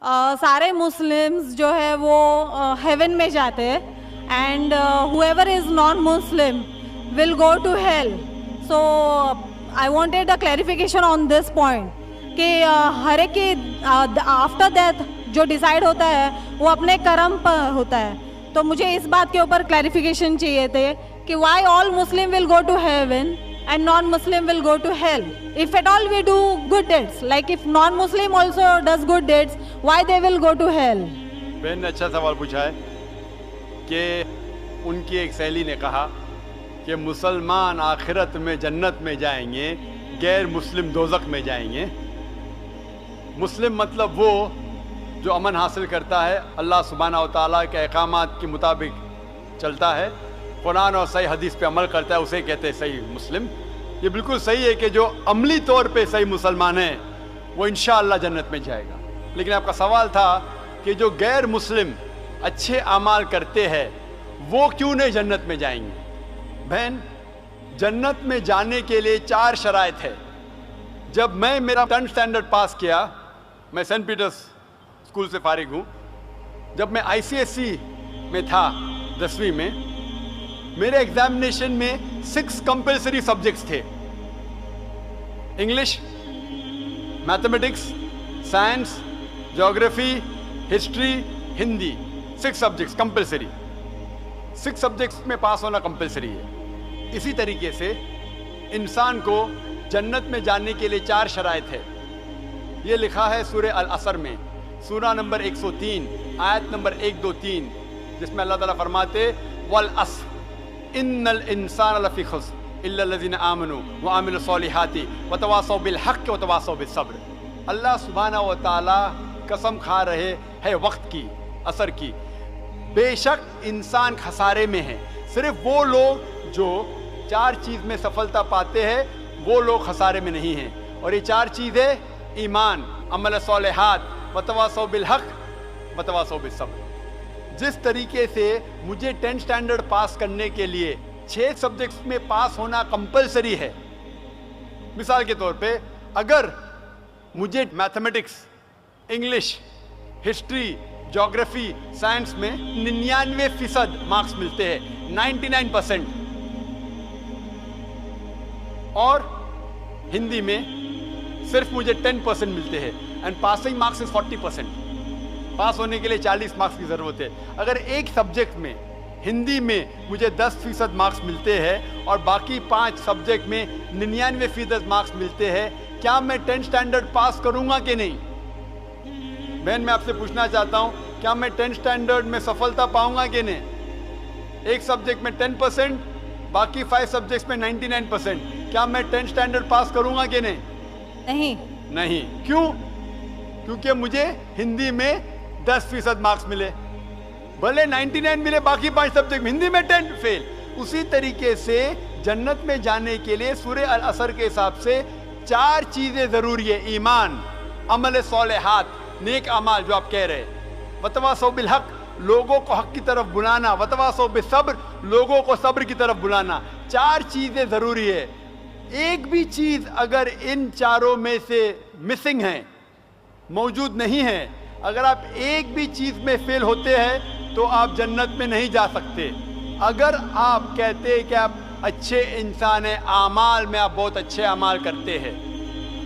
سارے مسلمز جو ہے وہ ہیون میں جاتے ہیں and whoever is non-Muslim will go to hell. So I wanted a clarification on this point کہ ہر ایک کی آفٹر ڈیتھ جو ڈیسائیڈ ہوتا ہے وہ اپنے کرم پر ہوتا ہے. تو مجھے اس بات کے اوپر کلیریفیکیشن چاہیے تھے کہ why all Muslim will go to heaven and non-Muslim will go to hell. If at all we do good deeds, like if non-Muslim also does good deeds, why they will go to hell? بہن نے اچھا سوال پوچھا ہے کہ ان کی ایک سہیلی نے کہا کہ مسلمان آخرت میں جنت میں جائیں گے، غیر مسلم دوزخ میں جائیں گے. مسلم مطلب وہ جو امن حاصل کرتا ہے، اللہ سبحانہ و تعالیٰ کے احکامات کے مطابق چلتا ہے، قرآن اور صحیح حدیث پہ عمل کرتا ہے، اسے کہتے ہیں صحیح مسلم. یہ بالکل صحیح ہے کہ جو عملی طور پہ صحیح مسلمان ہے وہ انشاءاللہ جنت میں جائے گا. لیکن آپ کا سوال تھا کہ جو غیر مسلم اچھے اعمال کرتے ہیں وہ کیوں نہیں جنت میں جائیں گے؟ بہن، جنت میں جانے کے لیے 4 شرائط ہے. جب میں میرا 10th اسٹینڈرڈ پاس کیا، میں سینٹ پیٹرز اسکول سے فارغ ہوں، جب میں ICSE میں تھا 10ویں میں، میرے ایگزامینیشن میں 6 کمپلسری سبجیکٹس تھے: English, mathematics, science, geography, history, Hindi. 6 subjects compulsory. 6 subjects میں پاس ہونا کمپلسری ہے. اسی طریقے سے انسان کو جنت میں جانے کے لیے 4 شرائط ہے. یہ لکھا ہے سورہ العصر میں، سورہ نمبر 103 آیت نمبر 1 2 3، جس میں اللہ تعالیٰ فرماتے والعصر ان الانسان لفی خسر الا الذین آمنوا وعملوا الصالحات وتواصوا بالحق وتواصوا بالصبر. اللہ سبحانہ و تعالیٰ قسم کھا رہے ہے وقت کی، عصر کی. بے شک انسان خسارے میں ہے. صرف وہ لوگ جو 4 چیز میں سفلتا پاتے ہیں وہ لوگ خسارے میں نہیں ہیں. اور یہ 4 چیزیں ایمان، عمل صالحات، وتواصوا بالحق، وتواصوا بالصبر. جس طریقے سے مجھے 10th اسٹینڈرڈ پاس کرنے کے لیے 6 سبجیکٹس میں پاس ہونا کمپلسری ہے. مثال کے طور پہ اگر مجھے mathematics, English, history, geography, science میں 99% مارکس ملتے ہیں، 99%، اور ہندی میں صرف مجھے 10% ملتے ہیں، اینڈ پاسنگ مارکس از 40%. پاس ہونے کے لیے 40 مارکس کی ضرورت ہے. اگر ایک سبجیکٹ میں، ہندی میں مجھے 10% مارکس ملتے ہیں اور باقی 5 سبجیکٹ میں 99% مارکس ملتے ہیں، کیا میں 10th اسٹینڈرڈ پاس کروں گا کہ نہیں؟ بہن، میں آپ سے پوچھنا چاہتا ہوں، کیا میں 10th اسٹینڈرڈ میں سفلتا پاؤں گا کہ نہیں؟ ایک سبجیکٹ میں 10%، باقی 5 سبجیکٹس میں 99%، کیا میں 10th اسٹینڈرڈ پاس کروں گا کہ نہیں؟ نہیں. کیوں؟ کیونکہ مجھے ہندی میں 10% مارکس ملے، بھلے 99 ملے، باقی 5 سبجیکٹ ہندی میں 10 فیل. اسی طریقے سے جنت میں جانے کے لیے سورہ العصر کے حساب سے 4 چیزیں ضروری ہے: ایمان، عمل صالحات، نیک اعمال جو آپ کہہ رہے، وتواصوا بالحق، لوگوں کو حق کی طرف بلانا، وتواصوا بالصبر، لوگوں کو صبر کی طرف بلانا. 4 چیزیں ضروری ہے. ایک بھی چیز اگر ان 4 میں سے مسنگ ہے، موجود نہیں ہے، اگر آپ ایک بھی چیز میں فیل ہوتے ہیں تو آپ جنت میں نہیں جا سکتے. اگر آپ کہتے ہیں کہ آپ اچھے انسان ہیں، اعمال میں آپ بہت اچھے اعمال کرتے ہیں،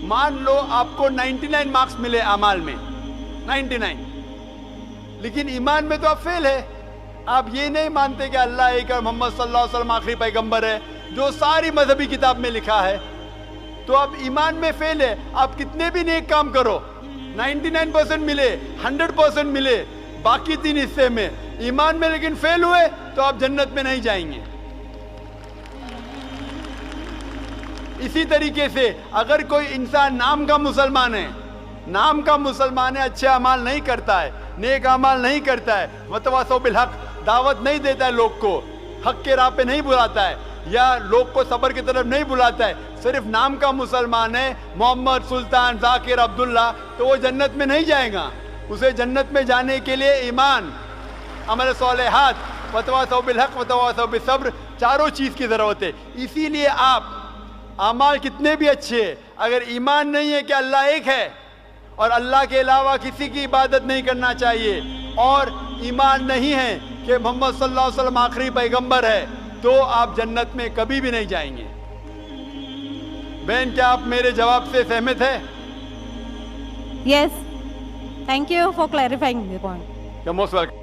مان لو آپ کو 99 مارکس ملے اعمال میں، 99، لیکن ایمان میں تو آپ فیل ہے. آپ یہ نہیں مانتے کہ اللہ ایک اور محمد صلی اللہ علیہ وسلم آخری پیغمبر ہے جو ساری مذہبی کتاب میں لکھا ہے، تو آپ ایمان میں فیل ہے. آپ کتنے بھی نیک کام کرو، 99% ملے، 100% ملے، باقی 3 حصے میں ایمان میں لیکن فیل ہوئے، تو آپ جنت میں نہیں جائیں گے. اسی طریقے سے اگر کوئی انسان نام کا مسلمان ہے، اچھے اعمال نہیں کرتا ہے، نیک اعمال نہیں کرتا ہے، وتواصوا بالحق، دعوت نہیں دیتا ہے، لوگ کو حق کے راہ پہ نہیں بلاتا ہے، یا لوگ کو صبر کی طرف نہیں بلاتا ہے، صرف نام کا مسلمان ہے، محمد، سلطان، ذاکر، عبداللہ، تو وہ جنت میں نہیں جائے گا. اسے جنت میں جانے کے لیے ایمان، عمل صالحات، وتواصوا بالحق، وتواصوا بالصبر، 4 چیز کی ضرورت ہے. اسی لیے آپ اعمال کتنے بھی اچھے، اگر ایمان نہیں ہے کہ اللہ ایک ہے اور اللہ کے علاوہ کسی کی عبادت نہیں کرنا چاہیے اور ایمان نہیں ہے کہ محمد صلی اللہ علیہ وسلم آخری پیغمبر ہے تو آپ جنت میں کبھی بھی نہیں جائیں گے. بہن کیا آپ میرے جواب سے سہمت ہے؟ Yes. Thank you for clarifying the point. You're most welcome.